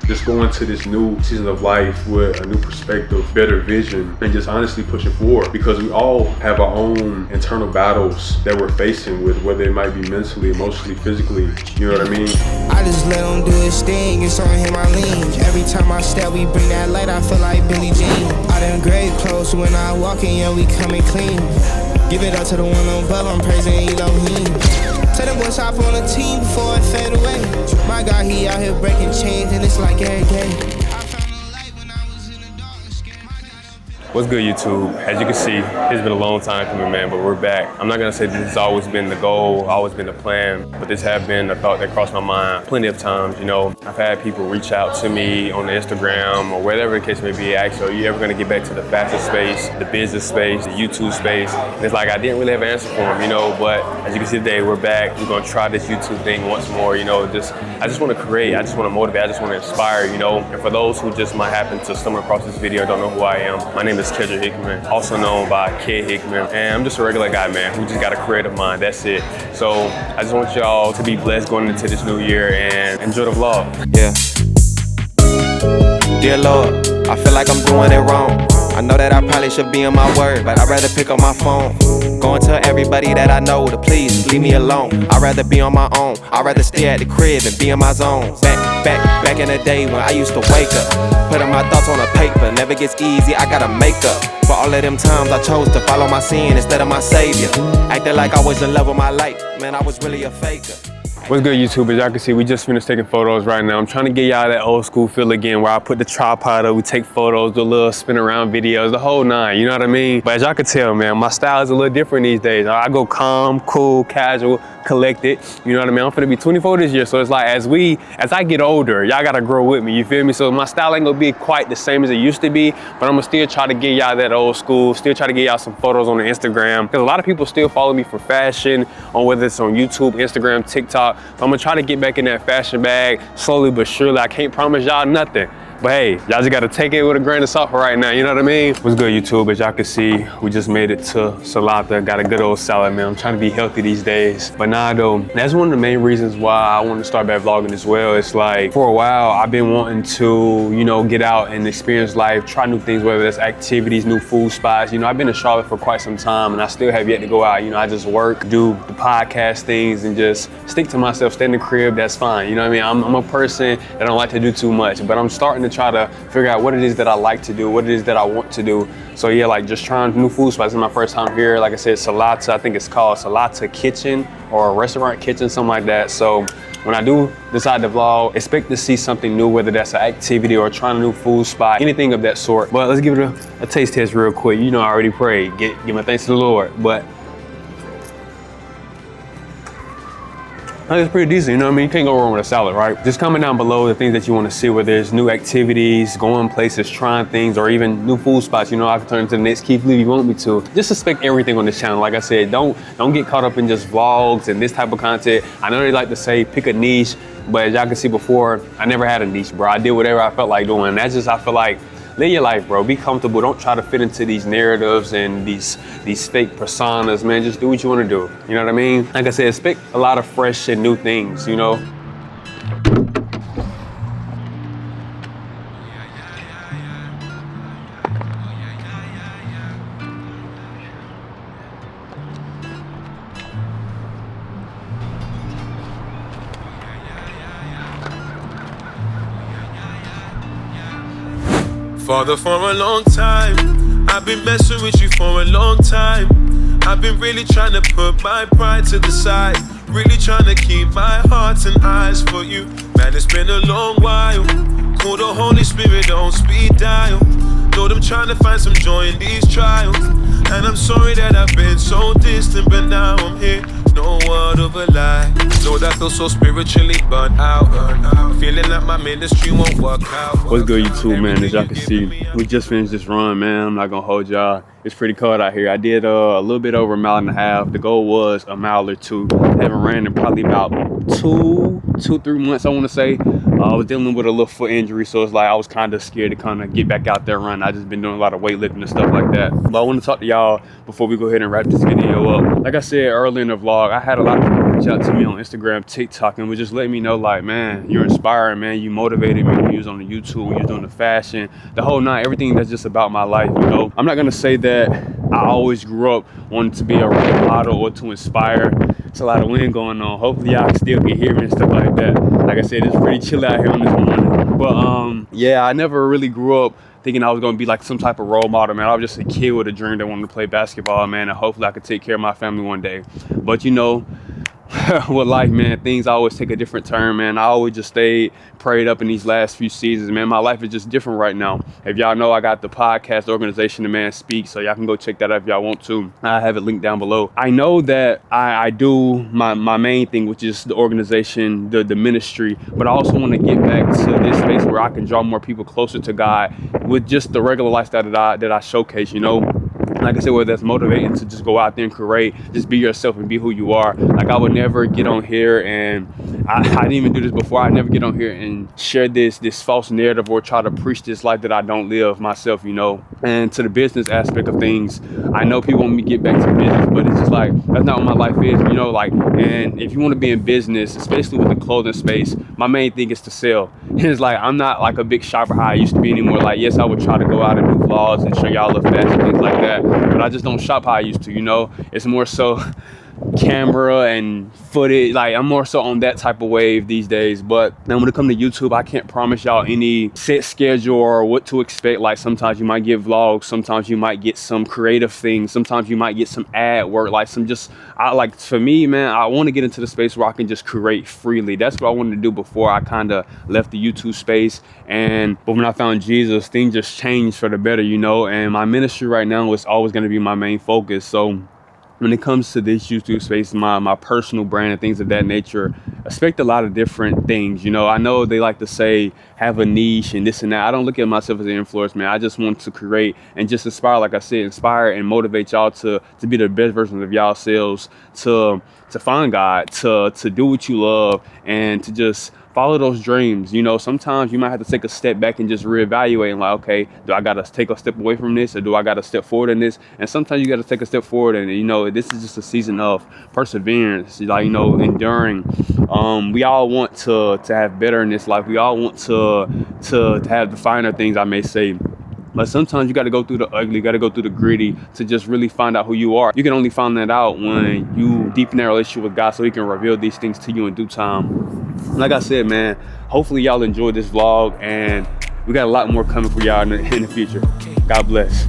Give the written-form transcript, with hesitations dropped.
just go into this new season of life with a new perspective, better vision, and just honestly pushing forward, because we all have our own internal battles that we're facing with, whether it might be mentally, emotionally, physically, you know what I mean? I just let him do his thing, it's on him I lean. Every time I step, we bring that light, I feel like Billie Jean. I done grave clothes when I walk in, yeah, we coming clean. Give it up to the one above, I'm praising Elohim. Tell them boys hop on the team before I fade away. My God, he out here breaking chains, and it's like every day. What's good, YouTube? As you can see, it's been a long time coming, man, but we're back. I'm not gonna say this has always been the goal, always been the plan, but this has been a thought that crossed my mind plenty of times. You know, I've had people reach out to me on the Instagram or whatever the case may be, ask, are you ever gonna get back to the fashion space, the business space, the YouTube space? And it's like, I didn't really have an answer for them, you know, but as you can see today, we're back. We're gonna try this YouTube thing once more, you know, I just wanna create, I just wanna motivate, I just wanna inspire, you know, and for those who just might happen to stumble across this video and don't know who I am, my name is Kedra Hickman, also known by Kid Hickman, and I'm just a regular guy, man, who just got a creative mind, that's it. So I just want y'all to be blessed going into this new year and enjoy the vlog. Yeah. Dear Lord, I feel like I'm doing it wrong. I know that I probably should be in my word, but I'd rather pick up my phone. Go and tell everybody that I know to please leave me alone. I'd rather be on my own. I'd rather stay at the crib and be in my zone. Back in the day when I used to wake up, putting my thoughts on a paper, never gets easy, I gotta make up. For all of them times I chose to follow my sin instead of my savior. Acting like I was in love with my life, man, I was really a faker. What's good, YouTube? As y'all can see, we just finished taking photos right now. I'm trying to get y'all that old school feel again, where I put the tripod up, we take photos, do a little spin around videos, the whole nine, you know what I mean? But as y'all can tell, man, my style is a little different these days. I go calm, cool, casual, collected, you know what I mean? I'm finna be 24 this year, so it's like as I get older, y'all gotta grow with me, you feel me? So my style ain't gonna be quite the same as it used to be, but I'm gonna still try to get y'all that old school, still try to get y'all some photos on the Instagram, because a lot of people still follow me for fashion, on whether it's on YouTube, Instagram, TikTok. So I'm gonna try to get back in that fashion bag slowly but surely. I can't promise y'all nothing, but hey, y'all just gotta take it with a grain of salt for right now, you know what I mean? What's good, YouTube? As y'all can see, we just made it to Salata, got a good old salad, man. I'm trying to be healthy these days. But nah, though, that's one of the main reasons why I want to start back vlogging as well. It's like, for a while, I've been wanting to, you know, get out and experience life, try new things, whether that's activities, new food spots. You know, I've been in Charlotte for quite some time, and I still have yet to go out. You know, I just work, do the podcast things, and just stick to myself, stay in the crib, that's fine. You know what I mean? I'm a person that don't like to do too much, but I'm starting to try to figure out what it is that I like to do, what it is that I want to do. So yeah, like just trying new food spots. This is my first time here. Like I said, Salata, I think it's called Salata Kitchen or a restaurant kitchen, something like that. So when I do decide to vlog, expect to see something new, whether that's an activity or trying a new food spot, anything of that sort. But let's give it a taste test real quick. You know, I already prayed, give my thanks to the Lord, but I think it's pretty decent, you know what I mean? You can't go wrong with a salad, right? Just comment down below the things that you want to see, whether it's new activities, going places, trying things, or even new food spots. You know, I can turn into the next Keith Lee if you want me to. Just expect everything on this channel. Like I said, don't get caught up in just vlogs and this type of content. I know they like to say pick a niche, but as y'all can see before, I never had a niche, bro. I did whatever I felt like doing. That's just, I feel like, live your life, bro. Be comfortable. Don't try to fit into these narratives and these fake personas, man. Just do what you want to do. You know what I mean? Like I said, expect a lot of fresh and new things, you know? Father, for a long time, I've been messing with you for a long time. I've been really trying to put my pride to the side, really trying to keep my heart and eyes for you. Man, it's been a long while. Call the Holy Spirit on speed dial. Lord, I'm trying to find some joy in these trials, and I'm sorry that I've been so distant, but now I'm here. No word of a lie. Lord, I feel so spiritually burnt out. Feeling like my ministry won't work out. What's good, YouTube, man? As y'all can see, we just finished this run, man. I'm not gonna hold y'all. It's pretty cold out here. I did a little bit over 1.5 miles. The goal was a mile or two. Haven't ran in probably about 2-3 months, I want to say. I was dealing with a little foot injury, so it's like I was kind of scared to kind of get back out there and run. I just been doing a lot of weightlifting and stuff like that. But I want to talk to y'all before we go ahead and wrap this video up. Like I said earlier in the vlog, I had a lot of reach out to me on Instagram, TikTok, and would just let me know, like, man, you're inspiring, man. You motivated me when you was on the YouTube, when you was doing the fashion, the whole night, everything that's just about my life, you know. I'm not gonna say that I always grew up wanting to be a role model or to inspire. It's a lot of wind going on. Hopefully y'all still can hear me and stuff like that. Like I said, it's pretty chill out here on this morning. But yeah, I never really grew up thinking I was gonna be like some type of role model, man. I was just a kid with a dream that wanted to play basketball, man, and hopefully I could take care of my family one day. But you know, with life, man, things always take a different turn, man. I always just stayed prayed up in these last few seasons, man. My life is just different right now. If y'all know, I got the podcast organization, The Man Speaks, so y'all can go check that out if y'all want to. I have it linked down below. I know that I do my main thing, which is the organization, the ministry, but I also want to get back to this space where I can draw more people closer to God with just the regular lifestyle that I showcase, you know. Like I said, whether that's motivating to just go out there and create, just be yourself and be who you are. Like I would never get on here, and I didn't even do this before. I'd never get on here and share this false narrative or try to preach this life that I don't live myself, you know. And to the business aspect of things, I know people want me to get back to business, but it's just like, that's not what my life is, you know. Like, and if you want to be in business, especially with the clothing space, my main thing is to sell. And it's like, I'm not like a big shopper how I used to be anymore. Like, yes, I would try to go out and do vlogs and show y'all the fashion, things like that, but I just don't shop how I used to, you know. It's more so camera and footage. Like, I'm more so on that type of wave these days. But then when it comes to YouTube, I can't promise y'all any set schedule or what to expect. Like, sometimes you might get vlogs, sometimes you might get some creative things, sometimes you might get some ad work, like some just, like for me, man, I want to get into the space where I can just create freely. That's what I wanted to do before I kind of left the YouTube space. But when I found Jesus, things just changed for the better, you know. And my ministry right now is always going to be my main focus. So when it comes to this YouTube space, my personal brand and things of that nature, expect a lot of different things. You know, I know they like to say have a niche and this and that. I don't look at myself as an influencer, man. I just want to create and just inspire, like I said, inspire and motivate y'all to be the best versions of y'all selves, to find God, to do what you love, and to just follow those dreams. You know, sometimes you might have to take a step back and just reevaluate and like, okay, do I gotta take a step away from this, or do I gotta step forward in this? And sometimes you gotta take a step forward, and you know, this is just a season of perseverance, like, you know, enduring. We all want to have better in this life. We all want to have the finer things, I may say. But sometimes you got to go through the ugly, you got to go through the gritty to just really find out who you are. You can only find that out when you deepen that relationship with God, so He can reveal these things to you in due time. Like I said, man, hopefully y'all enjoyed this vlog, and we got a lot more coming for y'all in the future. God bless.